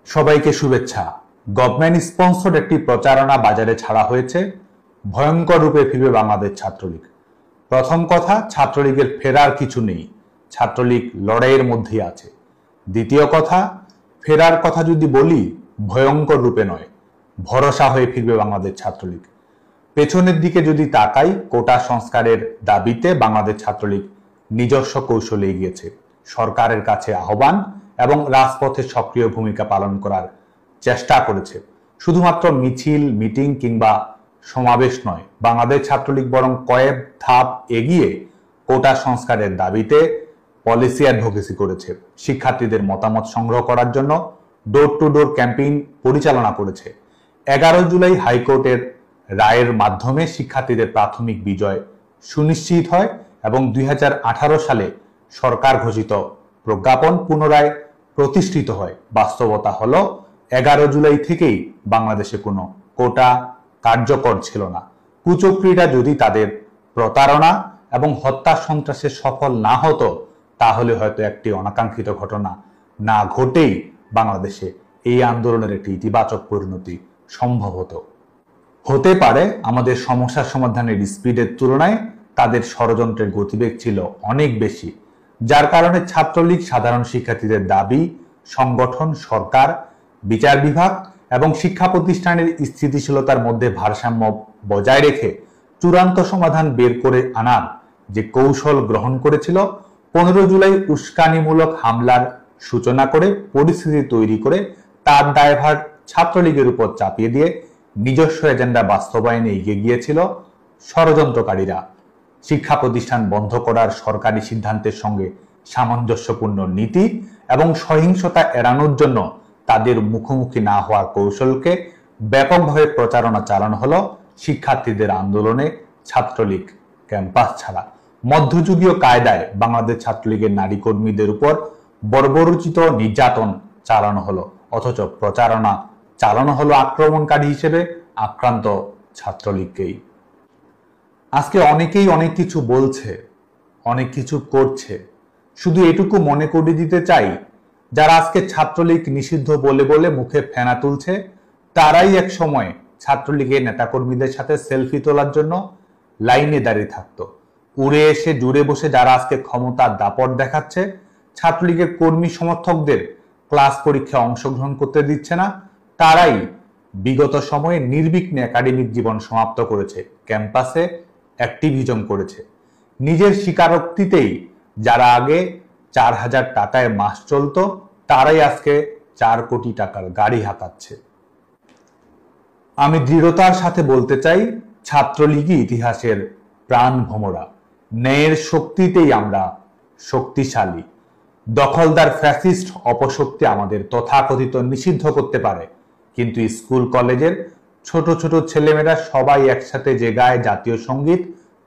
সবাইকে শুভেচ্ছা। Government sponsored একটি প্রচারণা বাজারে ছাড়া হয়েছে। ভয়ঙ্কর রূপে ফিরবে বাংলাদেশ ছাত্রলীগ। প্রথম কথা, ছাত্রলীগের ফেরার কিছু নেই, ছাত্রলীগ লড়াইয়ের মধ্যেই আছে। দ্বিতীয় কথা, ফেরার কথা যদি বলি, ভয়ঙ্কর রূপে নয়, ভরসা হয়ে ফিরবে বাংলাদেশ ছাত্রলীগ। পেছনের দিকে যদি তাকাই, কোটা সংস্কারের দাবিতে বাংলাদেশ ছাত্রলীগ নিজস্ব কৌশলে এগিয়েছে। সরকারের কাছে আহ্বান এবং রাজপথে সক্রিয় ভূমিকা পালন করার চেষ্টা করেছে। শুধুমাত্র মিছিল, মিটিং কিংবা সমাবেশ নয়, বাংলাদেশ ছাত্রলীগ বরং কয়েক ধাপ এগিয়ে কোটা সংস্কারের দাবিতে পলিসি অ্যাডভোকেসি করেছে। শিক্ষার্থীদের মতামত সংগ্রহ করার জন্য ডোর টু ডোর ক্যাম্পেইন পরিচালনা করেছে। 11 জুলাই হাইকোর্টের রায়ের মাধ্যমে শিক্ষার্থীদের প্রাথমিক বিজয় সুনিশ্চিত হয় এবং 2018 সালে সরকার ঘোষিত প্রজ্ঞাপন পুনরায় প্রতিষ্ঠিত হয়। বাস্তবতা হলো 11 জুলাই থেকেই বাংলাদেশে কোনো কোটা কার্যকর ছিল না। কুচক্রীরা যদি তাদের প্রতারণা এবং হত্যা সন্ত্রাসে সফল না হতো, তাহলে হয়তো একটি অনাকাঙ্ক্ষিত ঘটনা না ঘটেই বাংলাদেশে এই আন্দোলনের একটি ইতিবাচক পরিণতি সম্ভব হতে পারে। আমাদের সমস্যার সমাধানের স্পিডের তুলনায় তাদের ষড়যন্ত্রের গতিবেগ ছিল অনেক বেশি, যার কারণে ছাত্রলীগ সাধারণ শিক্ষার্থীদের দাবি, সংগঠন, সরকার, বিচার বিভাগ এবং শিক্ষা প্রতিষ্ঠানের স্থিতিশীলতার মধ্যে ভারসাম্য বজায় রেখে চূড়ান্ত সমাধান বের করে আনার যে কৌশল গ্রহণ করেছিল। 15 জুলাই উস্কানিমূলক হামলার সূচনা করে পরিস্থিতি তৈরি করে তার দায়ভার ছাত্রলীগের উপর চাপিয়ে দিয়ে নিজস্ব এজেন্ডা বাস্তবায়নে এগিয়ে গিয়েছিল ষড়যন্ত্রকারীরা। শিক্ষা প্রতিষ্ঠান বন্ধ করার সরকারি সিদ্ধান্তের সঙ্গে সামঞ্জস্যপূর্ণ নীতি এবং সহিংসতা এড়ানোর জন্য তাদের মুখোমুখি না হওয়ার কৌশলকে ব্যাপকভাবে প্রচারণা চালানো হলো শিক্ষার্থীদের আন্দোলনে ছাত্রলীগ ক্যাম্পাস ছাড়া। মধ্যযুগীয় কায়দায় বাংলাদেশ ছাত্রলীগের নারী কর্মীদের উপর বর্বরোচিত নির্যাতন চালানো হলো, অথচ প্রচারণা চালানো হলো আক্রমণকারী হিসেবে আক্রান্ত ছাত্রলীগকেই। আজকে অনেকেই অনেক কিছু বলছে, অনেক কিছু করছে। শুধু এটুকু মনে করিয়ে দিতে চাই, যারা আজকে ছাত্রলীগ নিষিদ্ধ বলে বলে মুখে ফেনা তুলছে, তারাই এক সময় ছাত্রলীগের নেতাকর্মীদের সাথে সেলফি তোলার জন্য লাইনে দাঁড়িয়ে থাকতো। উড়ে এসে জুড়ে বসে যারা আজকে ক্ষমতার দাপট দেখাচ্ছে, ছাত্রলীগের কর্মী সমর্থকদের ক্লাস পরীক্ষায় অংশগ্রহণ করতে দিচ্ছে না, তারাই বিগত সময়ে নির্বিঘ্নে একাডেমিক জীবন সমাপ্ত করেছে, ক্যাম্পাসে অ্যাক্টিভিজম করেছে। নিজের স্বীকারোক্তিতেই যারা আগে 4000 টাকায় মাস চলতো, তারাই আজকে 4 কোটি টাকার গাড়ি হাঁকাচ্ছে। আমি দৃঢ়তার সাথে বলতে চাই, ছাত্রলীগই ইতিহাসের প্রাণ ভোমরা। ন্যায়ের শক্তিতেই আমরা শক্তিশালী। দখলদার ফ্যাসিস্ট অপশক্তি আমাদের তথাকথিত নিষিদ্ধ করতে পারে, কিন্তু স্কুল কলেজের ছোট ছোট ছেলেমেয়েরা সবাই একসাথে যে গায় জাতীয় সঙ্গীত,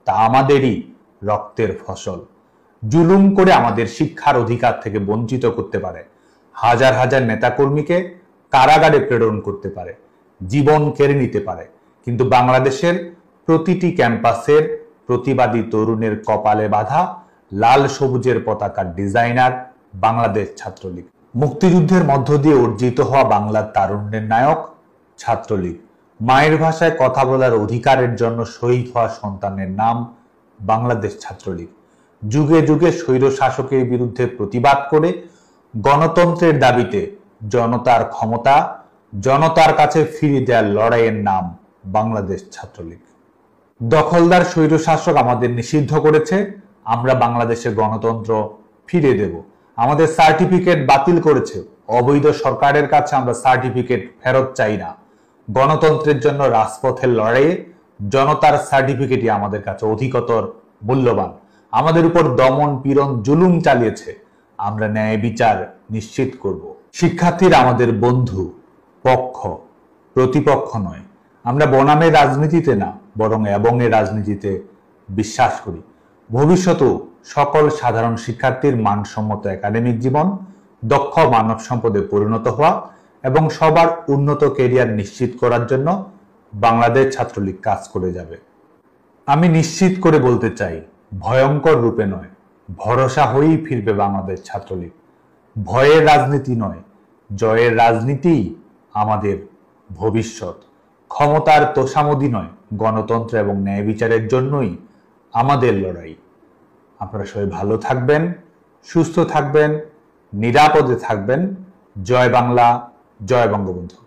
তা আমাদেরই রক্তের ফসল। জুলুম করে আমাদের শিক্ষার অধিকার থেকে বঞ্চিত করতে পারে, হাজার হাজার নেতাকর্মীকে কারাগারে প্রেরণ করতে পারে, জীবন কেড়ে নিতে পারে, কিন্তু বাংলাদেশের প্রতিটি ক্যাম্পাসের প্রতিবাদী তরুণের কপালে বাঁধা লাল সবুজের পতাকার ডিজাইনার বাংলাদেশ ছাত্রলীগ। মুক্তিযুদ্ধের মধ্য দিয়ে অর্জিত হওয়া বাংলার তারুণ্যের নায়ক ছাত্রলীগ। মায়ের ভাষায় কথা বলার অধিকারের জন্য শহীদ হওয়া সন্তানের নাম বাংলাদেশ ছাত্রলীগ। যুগে যুগে স্বৈর শাসকের বিরুদ্ধে প্রতিবাদ করে গণতন্ত্রের দাবিতে জনতার ক্ষমতা জনতার কাছে ফিরিয়ে দেওয়ার লড়াইয়ের নাম বাংলাদেশ ছাত্রলীগ। দখলদার স্বৈর শাসক আমাদের নিষিদ্ধ করেছে, আমরা বাংলাদেশের গণতন্ত্র ফিরিয়ে দেব। আমাদের সার্টিফিকেট বাতিল করেছে, অবৈধ সরকারের কাছে আমরা সার্টিফিকেট ফেরত চাই না। গণতন্ত্রের জন্য রাজপথের লড়াইয়ে জনতার সার্টিফিকেটই আমাদের কাছে অধিকতর মূল্যবান। আমাদের উপর দমন পীড়ন জুলুম চালিয়েছে, আমরা ন্যায় বিচার নিশ্চিত করব। শিক্ষার্থীরা আমাদের বন্ধু, পক্ষ, প্রতিপক্ষ নয়। আমরা বনামের রাজনীতিতে না, বরং এবংয়ের রাজনীতিতে বিশ্বাস করি। ভবিষ্যতেও সকল সাধারণ শিক্ষার্থীর মানসম্মত একাডেমিক জীবন, দক্ষ মানব সম্পদে পরিণত হওয়া এবং সবার উন্নত ক্যারিয়ার নিশ্চিত করার জন্য বাংলাদেশ ছাত্রলীগ কাজ করে যাবে। আমি নিশ্চিত করে বলতে চাই, ভয়ঙ্কর রূপে নয়, ভরসা হয়েই ফিরবে বাংলাদেশ ছাত্রলীগ। ভয়ের রাজনীতি নয়, জয়ের রাজনীতি আমাদের ভবিষ্যৎ। ক্ষমতার তোষামোদী নয়, গণতন্ত্র এবং ন্যায় বিচারের জন্যই আমাদের লড়াই। আপনারা সবাই ভালো থাকবেন, সুস্থ থাকবেন, নিরাপদে থাকবেন। জয় বাংলা, জয় বঙ্গবন্ধু।